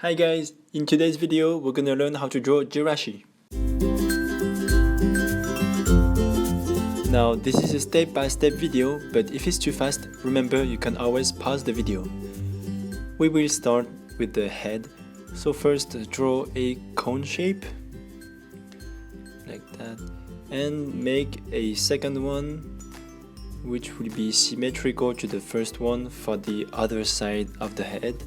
Hi guys, in today's video we're gonna learn how to draw Jirachi. Now this is a step-by-step video, but if it's too fast, remember you can always pause the video. We will start with the head, so first draw a cone shape, like that, and make a second one which will be symmetrical to the first one for the other side of the head.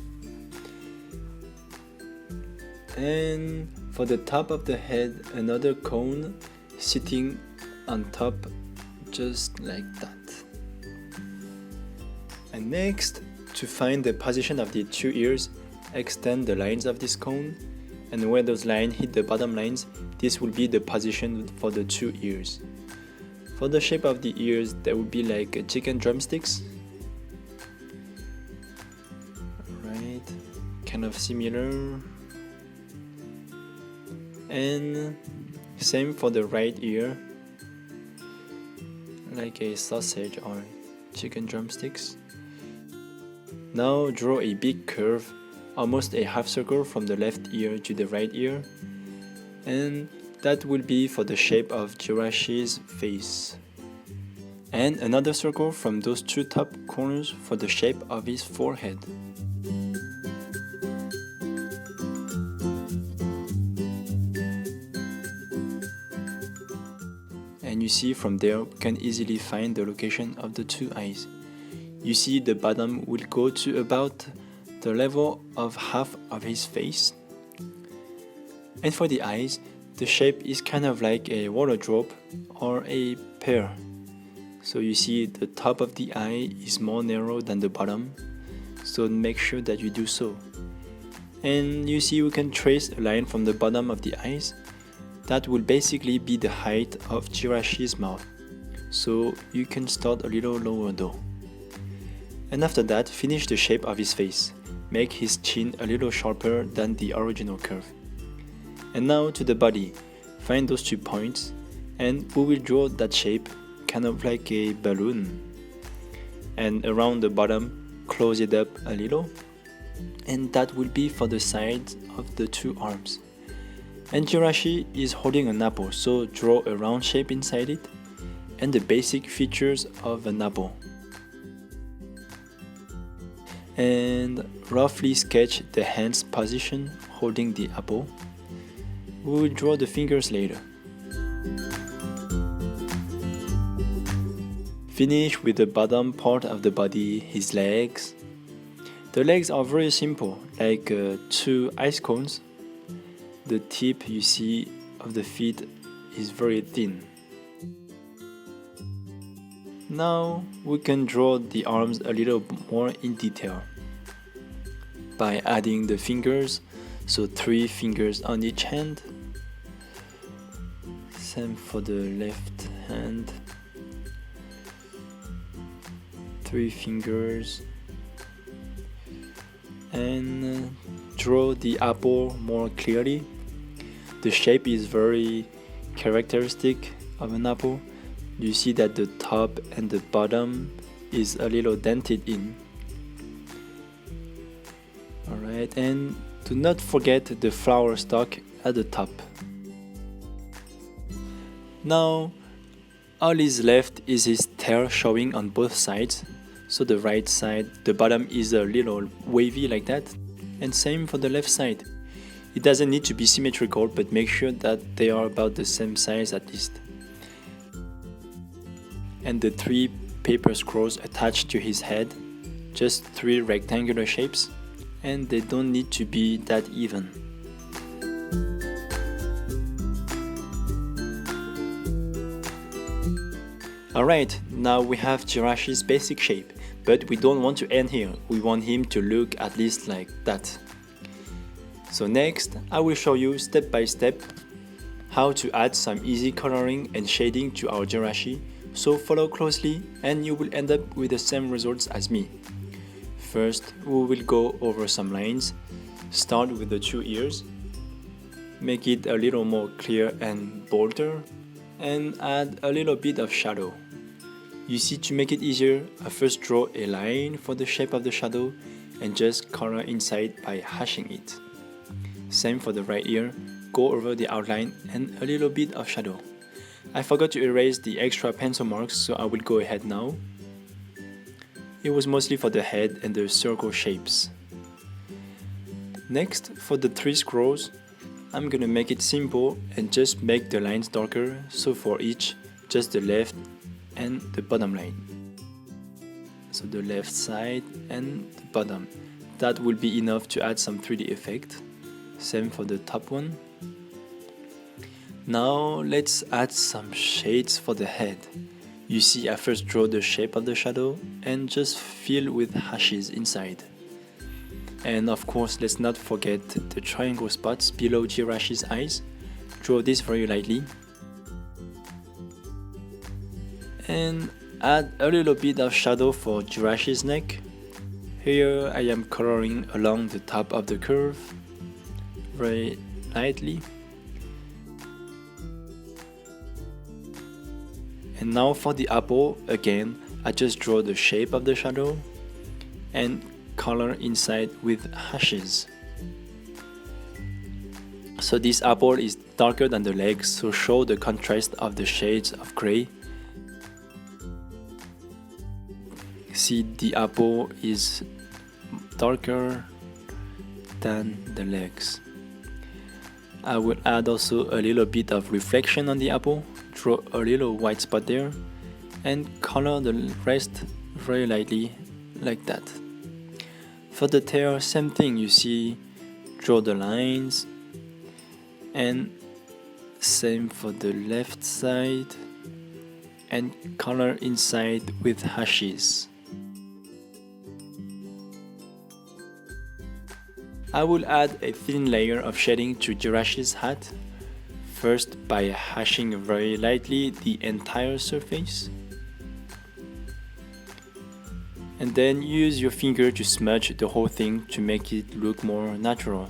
And for the top of the head, another cone sitting on top, just like that. And next, to find the position of the two ears, extend the lines of this cone, and where those lines hit the bottom lines, this will be the position for the two ears. For the shape of the ears, that would be like chicken drumsticks. Right, kind of similar. And same for the right ear, like a sausage or chicken drumsticks. Now draw a big curve, almost a half circle from the left ear to the right ear, and that will be for the shape of Jirachi's face. And another circle from those two top corners for the shape of his forehead. And you see from there we can easily find the location of the two eyes. You see the bottom will go to about the level of half of his face. And for the eyes, the shape is kind of like a water drop or a pear. So you see the top of the eye is more narrow than the bottom, so make sure that you do so. And you see we can trace a line from the bottom of the eyes. That will basically be the height of Jirachi's mouth, so you can start a little lower though. And after that, finish the shape of his face. Make his chin a little sharper than the original curve. And now to the body. Find those 2 points, and we will draw that shape, kind of like a balloon. And around the bottom, close it up a little, and that will be for the sides of the 2 arms. And Jirachi is holding an apple, so draw a round shape inside it and the basic features of an apple. And roughly sketch the hand's position holding the apple. We will draw the fingers later. Finish with the bottom part of the body, his legs. The legs are very simple, like 2 ice cones. The tip you see of the feet is very thin. Now we can draw the arms a little more in detail by adding the fingers, so 3 fingers on each hand. Same for the left hand. 3 fingers. And draw the apple more clearly. The shape is very characteristic of an apple. You see that the top and the bottom is a little dented in. Alright, and do not forget the flower stalk at the top. Now, all is left is his tail showing on both sides. So the right side, the bottom is a little wavy like that. And same for the left side. It doesn't need to be symmetrical, but make sure that they are about the same size at least. And the 3 paper scrolls attached to his head, just 3 rectangular shapes, and they don't need to be that even. Alright, now we have Jirachi's basic shape, but we don't want to end here. We want him to look at least like that. So next, I will show you step by step how to add some easy coloring and shading to our Jirachi, so follow closely and you will end up with the same results as me. First, we will go over some lines. Start with the 2 ears. Make it a little more clear and bolder, and add a little bit of shadow. You see, to make it easier, I first draw a line for the shape of the shadow and just color inside by hashing it. Same for the right ear, go over the outline and a little bit of shadow. I forgot to erase the extra pencil marks, so I will go ahead now. It was mostly for the head and the circle shapes. Next, for the 3 scrolls, I'm gonna make it simple and just make the lines darker, so for each, just the left and the bottom line. So the left side and the bottom. That will be enough to add some 3D effect. Same for the top one. Now let's add some shades for the head. You see, I first draw the shape of the shadow and just fill with hashes inside. And of course, let's not forget the triangle spots below Jirachi's eyes. Draw this very lightly. And add a little bit of shadow for Jirachi's neck. Here I am coloring along the top of the curve, very lightly. And now for the apple, again, I just draw the shape of the shadow and color inside with hashes. So this apple is darker than the legs, so show the contrast of the shades of gray. See, the apple is darker than the legs. I will add also a little bit of reflection on the apple, draw a little white spot there, and color the rest very lightly like that. For the tail, same thing, you see, draw the lines, and same for the left side, and color inside with hashes. I will add a thin layer of shading to Jirachi's hat, first by hashing very lightly the entire surface, and then use your finger to smudge the whole thing to make it look more natural.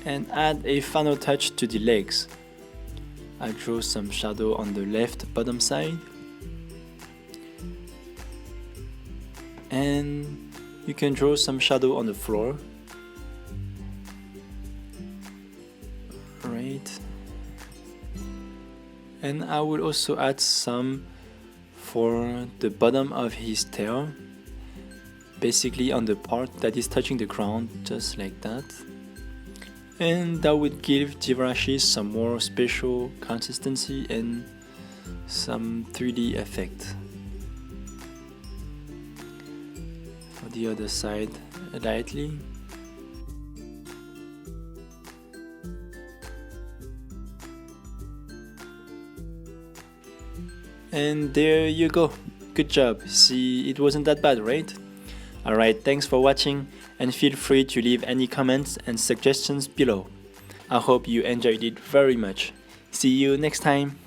And add a final touch to the legs. I draw some shadow on the left bottom side, and you can draw some shadow on the floor. Right. And I will also add some for the bottom of his tail, basically on the part that is touching the ground, just like that. And that would give Jirachi some more special consistency and some 3D effect. For the other side, lightly. And there you go. Good job. See, it wasn't that bad, right? Alright, thanks for watching, and feel free to leave any comments and suggestions below. I hope you enjoyed it very much. See you next time.